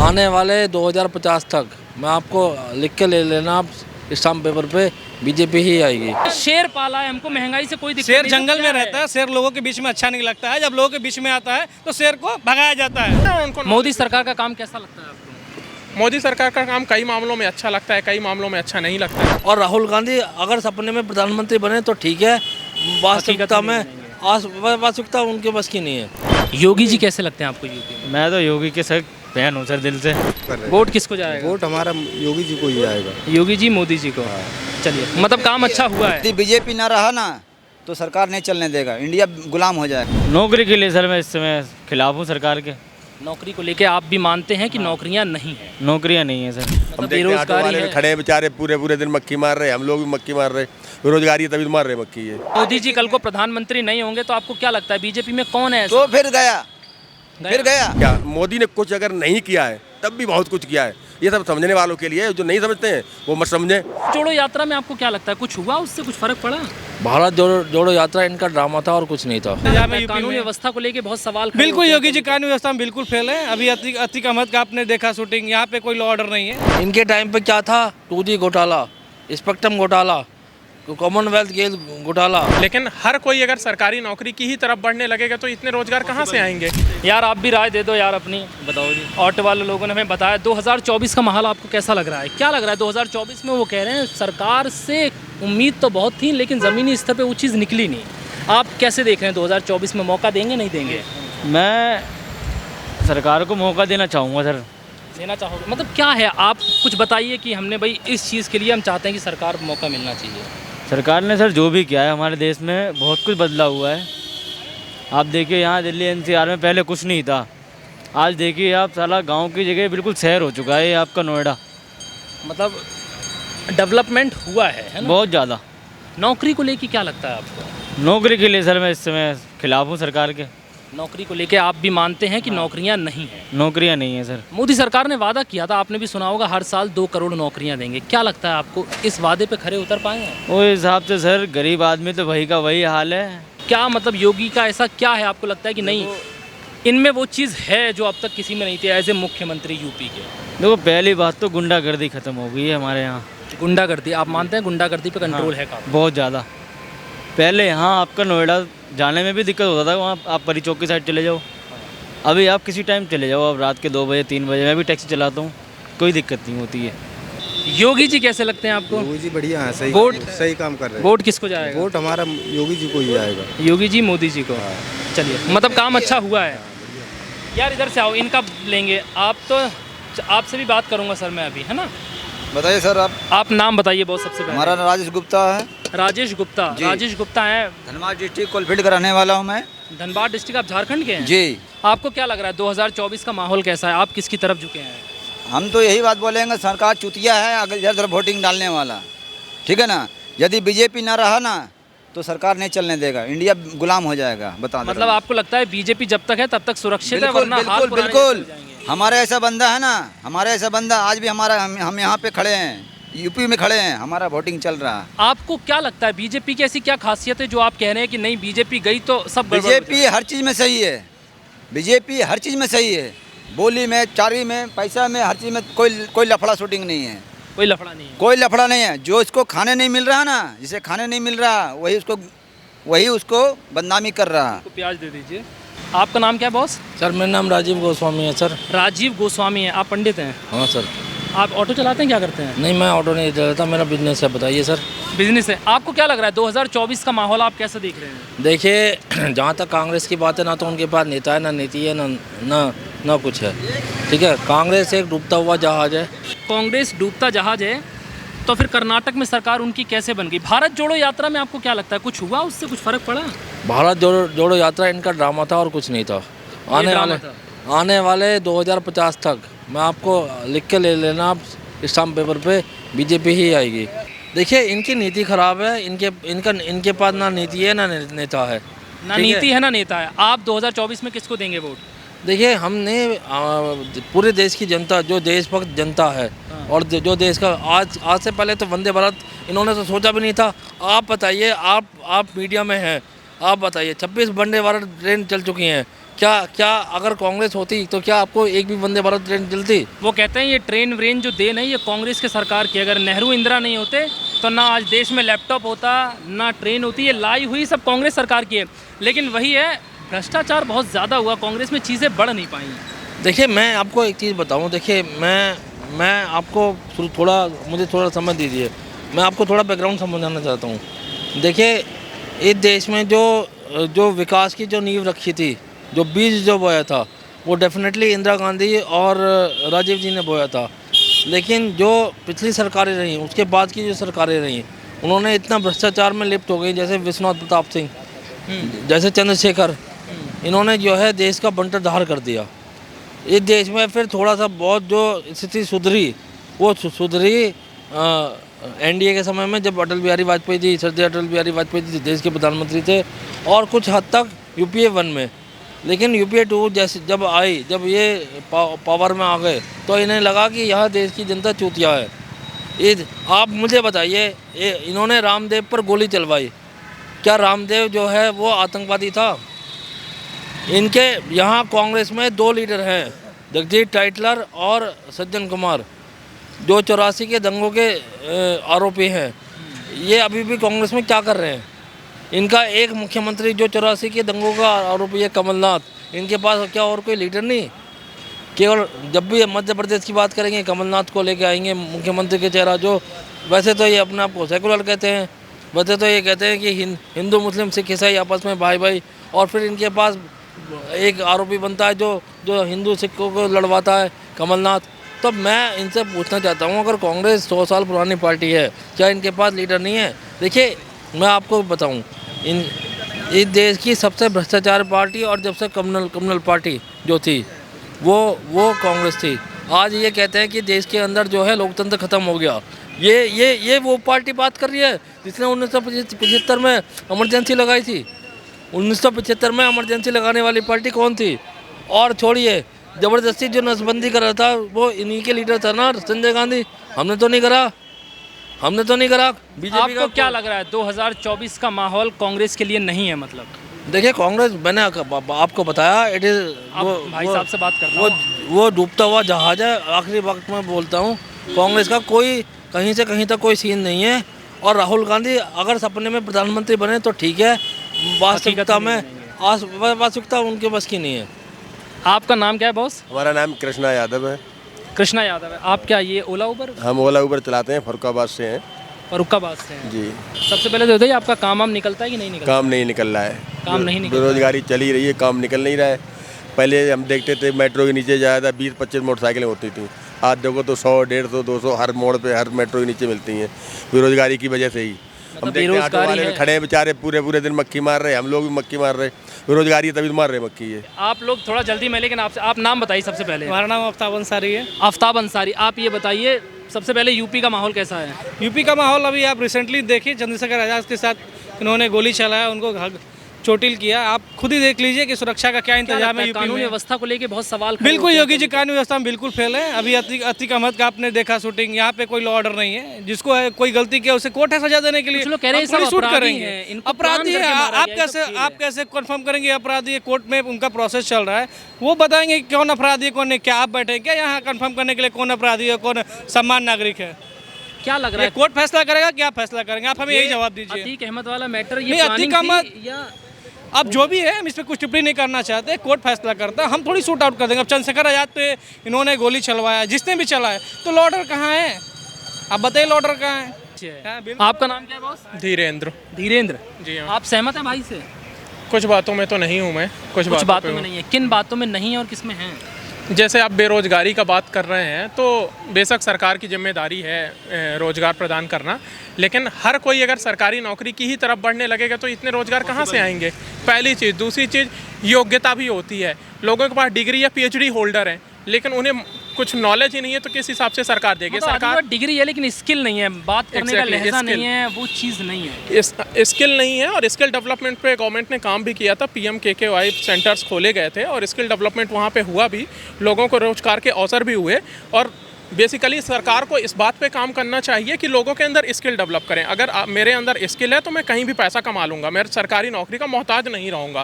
आने वाले 2050 तक मैं आपको लिख के ले लेना, आप स्टाम्प पेपर पे बीजेपी ही आएगी। शेर पाला है, हमको महंगाई से कोई दिक्कत शेर नहीं, जंगल तो में क्या रहता है, शेर लोगों के बीच में अच्छा नहीं लगता है। जब लोगों के बीच में आता है तो शेर को भगाया जाता है। उनको मोदी सरकार का काम कैसा लगता है आपको? मोदी सरकार का काम कई मामलों में अच्छा लगता है, कई मामलों में अच्छा नहीं लगता है। और राहुल गांधी अगर सपने में प्रधानमंत्री बने तो ठीक है, वास्तविकता में वास्तविकता उनके बस की नहीं है। योगी जी कैसे लगते हैं आपको यूपी में? मैं तो योगी के सर फैन हूँ सर, दिल से। वोट किसको जाएगा? वोट हमारा योगी जी को ही आएगा। योगी जी, मोदी जी को। चलिए, मतलब काम अच्छा हुआ है। यदि बीजेपी ना रहा ना तो सरकार नहीं चलने देगा, इंडिया गुलाम हो जाएगा। नौकरी के लिए सर मैं इस समय खिलाफ हूँ सरकार के। नौकरी को लेके आप भी मानते हैं कि नौकरियां नहीं है? नौकरियाँ नहीं है सर। मतलब बेरोजगारी है। खड़े बेचारे पूरे दिन मक्खी मार रहे हैं, हम लोग भी मक्खी मार रहे, बेरोजगारी है तभी तो मार रहे मक्खी है। मोदी जी कल को प्रधानमंत्री नहीं होंगे तो आपको क्या लगता है बीजेपी में कौन है ऐसा? तो फिर गया। क्या मोदी ने कुछ अगर नहीं किया है तब भी बहुत कुछ किया है। ये सब समझने वालों के लिए, जो नहीं समझते हैं वो मत समझे। जोड़ो यात्रा में आपको क्या लगता है, कुछ हुआ उससे, कुछ फर्क पड़ा? भारत जोड़ो यात्रा इनका ड्रामा था और कुछ नहीं था। कानून व्यवस्था को लेके बहुत सवाल खड़े बिल्कुल होते हैं। योगी जी कानून व्यवस्था में बिल्कुल फेल है। अभी अतीक अहमद का आपने देखा शूटिंग, यहाँ पे कोई लॉ ऑर्डर नहीं है। इनके टाइम पे क्या था? 2G घोटाला, स्पेक्ट्रम घोटाला, कॉमनवेल्थ गेम घोटाला। लेकिन हर कोई अगर सरकारी नौकरी की ही तरफ बढ़ने लगेगा तो इतने रोजगार कहाँ से आएंगे? यार आप भी राय दे दो यार अपनी। बताओ जी। ऑटो वाले लोगों ने हमें बताया 2024 का माहौल आपको कैसा लग रहा है? क्या लग रहा है 2024 में? वो कह रहे हैं सरकार से उम्मीद तो बहुत थी लेकिन ज़मीनी स्तर पे वो चीज़ निकली नहीं। आप कैसे देख रहे हैं 2024 में, मौका देंगे नहीं देंगे? मैं सरकार को मौका देना चाहूँगा सर। देना चाहोगे? मतलब क्या है, आप कुछ बताइए कि हमने भाई इस चीज़ के लिए हम चाहते हैं कि सरकार को मौका मिलना चाहिए। सरकार ने सर जो भी किया है हमारे देश में बहुत कुछ बदला हुआ है। आप देखिए यहाँ दिल्ली NCR में पहले कुछ नहीं था, आज देखिए आप साला गांव की जगह बिल्कुल शहर हो चुका है ये आपका नोएडा। मतलब डेवलपमेंट हुआ है ना? बहुत ज़्यादा। नौकरी को लेके क्या लगता है आपको? नौकरी के लिए सर मैं इस समय खिलाफ हूँ सरकार के। नौकरी को लेके आप भी मानते हैं कि नौकरियां नहीं है? नौकरियाँ नहीं है सर। मोदी सरकार ने वादा किया था, आपने भी सुना होगा, हर साल 2 करोड़ नौकरियां देंगे। क्या लगता है आपको इस वादे पे खरे उतर पाए हैं? वो हिसाब से सर गरीब आदमी तो वही का वही हाल है। क्या मतलब योगी का ऐसा क्या है आपको लगता है कि नहीं इनमें वो चीज़ है जो अब तक किसी में नहीं थी एज ए मुख्यमंत्री यूपी के? देखो पहली बात तो गुंडागर्दी खत्म हो गई है हमारे यहाँ। गुंडागर्दी, आप मानते हैं गुंडागर्दी पे कंट्रोल है काफी? बहुत ज़्यादा। पहले यहाँ आपका नोएडा जाने में भी दिक्कत होता था, वहाँ आप परी चौक की साइड चले जाओ, अभी आप किसी टाइम चले जाओ, अब रात के 2 बजे 3 बजे मैं भी टैक्सी चलाता हूँ, कोई दिक्कत नहीं होती है। योगी जी कैसे लगते हैं आपको? योगी जी बढ़िया है, सही काम कर रहे हैं। वोट किसको जाएगा? वोट हमारा योगी जी को ही आएगा। योगी जी, मोदी जी को। चलिए, मतलब काम अच्छा हुआ है। यार इधर से आओ, इनका लेंगे। आप तो आपसे भी बात करूंगा सर मैं अभी, है ना? बताइए सर। आप नाम बताइए बहुत सबसे पहले। हमारा राजेश गुप्ता है। राजेश गुप्ता। राजेश गुप्ता है, धनबाद डिस्ट्रिक्ट कोलफील्ड का रहने वाला हूँ मैं। धनबाद डिस्ट्रिक्ट, आप झारखंड के हैं? जी। आपको क्या लग रहा है 2024 का माहौल कैसा है? आप किसकी तरफ झुके हैं? हम तो यही बात बोलेंगे, सरकार चुतिया है अगर इधर उधर वोटिंग डालने वाला, ठीक है ना। यदि बीजेपी ना रहा ना तो सरकार नहीं चलने देगा, इंडिया गुलाम हो जाएगा। बता मतलब आपको लगता है बीजेपी जब तक है तब तक सुरक्षित है, वरना हाल बिल्कुल पुराने बिल्कुल। चले जाएंगे? हमारे ऐसा बंदा है ना, हमारे ऐसा बंदा आज भी हमारा, हम यहाँ पे खड़े हैं, यूपी में खड़े हैं, हमारा वोटिंग चल रहा है। आपको क्या लगता है बीजेपी की ऐसी क्या खासियत है जो आप कह रहे हैं कि नहीं बीजेपी गई तो सब गड़बड़ हो बीजेपी हर चीज़ में सही है, बीजेपी हर चीज़ में सही है, बोली में, चारी में, पैसा में, हर चीज़ में कोई लफड़ा शूटिंग नहीं है। कोई लफड़ा नहीं है? कोई लफड़ा नहीं है। जो इसको खाने नहीं मिल रहा ना, जिसे खाने नहीं मिल रहा वही उसको बदनामी कर रहा है। तो प्याज दे दीजिए। आपका नाम क्या है बॉस? सर मेरा नाम राजीव गोस्वामी है सर। राजीव गोस्वामी है। आप पंडित हैं? हाँ सर। आप ऑटो चलाते हैं, क्या करते हैं? नहीं, मैं ऑटो नहीं चलाता, मेरा बिजनेस है। बताइए सर। बिजनेस है। आपको क्या लग रहा है 2024 का माहौल आप कैसे देख रहे हैं? देखिए जहाँ तक कांग्रेस की बात है, ना तो उनके पास नेता है, ना नीति है, ना कुछ है। ठीक है, कांग्रेस एक डूबता हुआ जहाज है। कांग्रेस डूबता जहाज है, तो फिर कर्नाटक में सरकार उनकी कैसे बन गई? भारत जोड़ो यात्रा में आपको क्या लगता है, कुछ हुआ उससे, कुछ फर्क पड़ा? भारत जोड़ो यात्रा इनका ड्रामा था और कुछ नहीं था। आने वाले 2050 तक मैं आपको लिख के ले लेना, आप स्टाम्प पेपर पे बीजेपी ही आएगी। देखिए इनकी नीति खराब है, इनके पास ना नीति है ना नेता है। ना नीति है ना नेता है। आप 2024 में किसको देंगे वोट? देखिए हमने पूरे देश की जनता, जो देशभक्त जनता है और जो देश का आज से पहले तो वंदे भारत इन्होंने तो सोचा भी नहीं था। आप बताइए, आप मीडिया में हैं, आप बताइए 26 वंदे भारत ट्रेन चल चुकी हैं, क्या क्या अगर कांग्रेस होती तो क्या आपको एक भी वंदे भारत ट्रेन चलती? वो कहते हैं ये ट्रेन व्रेन जो देन है ये कांग्रेस के सरकार की, अगर नेहरू इंदिरा नहीं होते तो ना आज देश में लैपटॉप होता ना ट्रेन होती, ये लाई हुई सब कांग्रेस सरकार की है। लेकिन वही है, भ्रष्टाचार बहुत ज़्यादा हुआ कांग्रेस में, चीज़ें बढ़ नहीं पाई। देखिए मैं आपको एक चीज़ बताऊं, देखिए मैं आपको मुझे थोड़ा समय दीजिए, मैं आपको थोड़ा बैकग्राउंड समझाना चाहता हूं। देखिए इस देश में जो विकास की जो नींव रखी थी, जो बीज जो बोया था, वो डेफिनेटली इंदिरा गांधी और राजीव जी ने बोया था। लेकिन जो पिछली सरकारें रहीं, उसके बाद की जो सरकारें रहीं, उन्होंने इतना भ्रष्टाचार में लिप्त हो गई, जैसे विश्वनाथ प्रताप सिंह, जैसे चंद्रशेखर, इन्होंने जो है देश का बंटरधार कर दिया। इस देश में फिर थोड़ा सा बहुत जो स्थिति सुधरी, वो सुधरी एनडीए के समय में, जब अटल बिहारी वाजपेयी जी, श्रद्धेय अटल बिहारी वाजपेयी जी देश के प्रधानमंत्री थे, और कुछ हद तक यूपीए 1 में। लेकिन यूपीए 2 जैसे जब ये पावर में आ गए, तो इन्हें लगा कि यह देश की जनता चूतिया है। आप मुझे बताइए, इन्होंने रामदेव पर गोली चलवाई, क्या रामदेव जो है वो आतंकवादी था? इनके यहाँ कांग्रेस में 2 लीडर हैं, जगजीत टाइटलर और सज्जन कुमार, जो 84 के दंगों के आरोपी हैं। ये अभी भी कांग्रेस में क्या कर रहे हैं? इनका एक मुख्यमंत्री जो 84 के दंगों का आरोपी है, कमलनाथ, इनके पास क्या और कोई लीडर नहीं? केवल जब भी मध्य प्रदेश की बात करेंगे, कमलनाथ को लेके आएंगे मुख्यमंत्री के चेहरा, जो वैसे तो ये अपने आप को सेकुलर कहते हैं, वैसे तो ये कहते हैं कि हिंदू मुस्लिम सिख ईसाई आपस में भाई भाई, और फिर इनके पास एक आरोपी बनता है जो हिंदू सिखों को लड़वाता है, कमलनाथ। तो मैं इनसे पूछना चाहता हूँ, अगर कांग्रेस 100 साल पुरानी पार्टी है, क्या इनके पास लीडर नहीं है? देखिए मैं आपको बताऊँ, इस देश की सबसे भ्रष्टाचार पार्टी और जब से कम्युनल पार्टी जो थी वो कांग्रेस थी। आज ये कहते हैं कि देश के अंदर जो है लोकतंत्र खत्म हो गया। ये वो पार्टी बात कर रही है जिसने 1975 में इमरजेंसी लगाई थी। 1975 में इमरजेंसी लगाने वाली पार्टी कौन थी? और छोड़िए, ज़बरदस्ती जो नसबंदी कर रहा था वो इन्हीं के लीडर था ना, संजय गांधी। हमने तो नहीं करा। बीजेपी आपको क्या लग रहा है 2024 का माहौल कांग्रेस के लिए नहीं है? मतलब देखिए कांग्रेस, मैंने आपको बताया, इट इज़ भाई साहब से बात करता हूं। वो डूबता हुआ जहाज है। आखिरी वक्त में बोलता हूँ, कांग्रेस का कोई कहीं से कहीं तक कोई सीन नहीं है। और राहुल गांधी अगर सपने में प्रधानमंत्री बने तो ठीक है, वास्तविकता उनके बस की नहीं है। आपका नाम क्या है बॉस? हमारा नाम कृष्णा यादव है। कृष्णा यादव है। आप क्या ये ओला उबर? हम ओला उबर चलाते हैं, फरुखाबाद से हैं। फरुखाबाद से हैं जी। सबसे पहले तो बताइए, आपका काम निकलता है कि नहीं निकलता? काम नहीं निकल रहा है। काम नहीं निकल रहा है। बेरोजगारी चली रही है, काम निकल नहीं रहा है। पहले हम देखते थे मेट्रो के नीचे जाया था 20-25 मोटरसाइकिलें होती थी, आज देखो तो 100, 150, 200 हर मोड़ पे, हर मेट्रो के नीचे मिलती हैं। बेरोजगारी की वजह से ही हम देखते हैं, ऑटो वाले खड़े हैं बेचारे, पूरे दिन मक्खी मार रहे हैं। हम लोग भी मक्खी मार रहे, बेरोजगारी तभी तो मार रहे मक्खी है। आप लोग थोड़ा जल्दी में, लेकिन आपसे आप नाम बताइए सबसे पहले। हमारा नाम आफ्ताब अंसारी है। आफ्ताब अंसारी, आप ये बताइए सबसे पहले यूपी का माहौल कैसा है? यूपी का माहौल अभी आप रिसेंटली देखिए, चंद्रशेखर आज़ाद के साथ इन्होंने गोली चलाया, उनको चोटिल किया। आप खुद ही देख लीजिए कि सुरक्षा का क्या इंतजाम है यूपी में। कानून व्यवस्था को लेके बहुत सवाल बिल्कुल योगी जी कानून व्यवस्था में बिल्कुल फेल है। अभी अतीक अहमद का आपने देखा शूटिंग, यहाँ पे कोई लॉ ऑर्डर नहीं है। जिसको है कोई गलती किया उसे कोर्ट है सजा देने के लिए। लोग कह रहे हैं सब शूट अपराधी करेंगे, हैं, अपराधी है। आप कैसे कंफर्म करेंगे अपराधी है? कोर्ट में उनका प्रोसेस चल रहा है, वो बताएंगे कौन अपराधी है कौन नहीं। क्या आप बैठे क्या यहाँ कंफर्म करने के लिए कौन अपराधी है कौन सम्मान नागरिक है? क्या लग रहा है? कोर्ट फैसला करेगा, क्या फैसला करेंगे? आप हमें यही जवाब दीजिए। अतीक अहमद वाला मैटर नहीं, अतीक अहमद अब जो भी है, हम इस पर कुछ टिप्पणी नहीं करना चाहते। कोर्ट फैसला करता है, हम थोड़ी शूट आउट कर देंगे। अब चंद्रशेखर आज़ाद पे इन्होंने गोली चलवाया, जिसने भी चला है, तो लॉ ऑर्डर कहाँ है? आप बताइए लॉ ऑर्डर कहाँ है? आपका नाम क्या है बॉस? धीरेन्द्र। धीरेन्द्र जी हाँ। आप सहमत हैं भाई से? कुछ बातों में तो नहीं हूँ मैं, कुछ बातों में नहीं है। किन बातों में नहीं है और किस में है? जैसे आप बेरोजगारी का बात कर रहे हैं, तो बेशक सरकार की जिम्मेदारी है रोजगार प्रदान करना, लेकिन हर कोई अगर सरकारी नौकरी की ही तरफ बढ़ने लगेगा तो इतने रोजगार कहाँ से आएंगे? पहली चीज़। दूसरी चीज़, योग्यता भी होती है। लोगों के पास डिग्री या पीएचडी होल्डर हैं, लेकिन उन्हें कुछ नॉलेज ही नहीं है, तो किस हिसाब से सरकार देगी? सरकार डिग्री है लेकिन स्किल नहीं है, बात करने का लहजा नहीं है, वो चीज़ नहीं है। स्किल नहीं है। और स्किल डेवलपमेंट पे गवर्नमेंट ने काम भी किया था, PMKKY सेंटर्स खोले गए थे और स्किल डेवलपमेंट वहाँ पे हुआ भी, लोगों को रोजगार के अवसर भी हुए। और बेसिकली सरकार को इस बात पे काम करना चाहिए कि लोगों के अंदर स्किल डेवलप करें। अगर मेरे अंदर स्किल है तो मैं कहीं भी पैसा कमा लूँगा, मैं सरकारी नौकरी का मोहताज नहीं रहूँगा।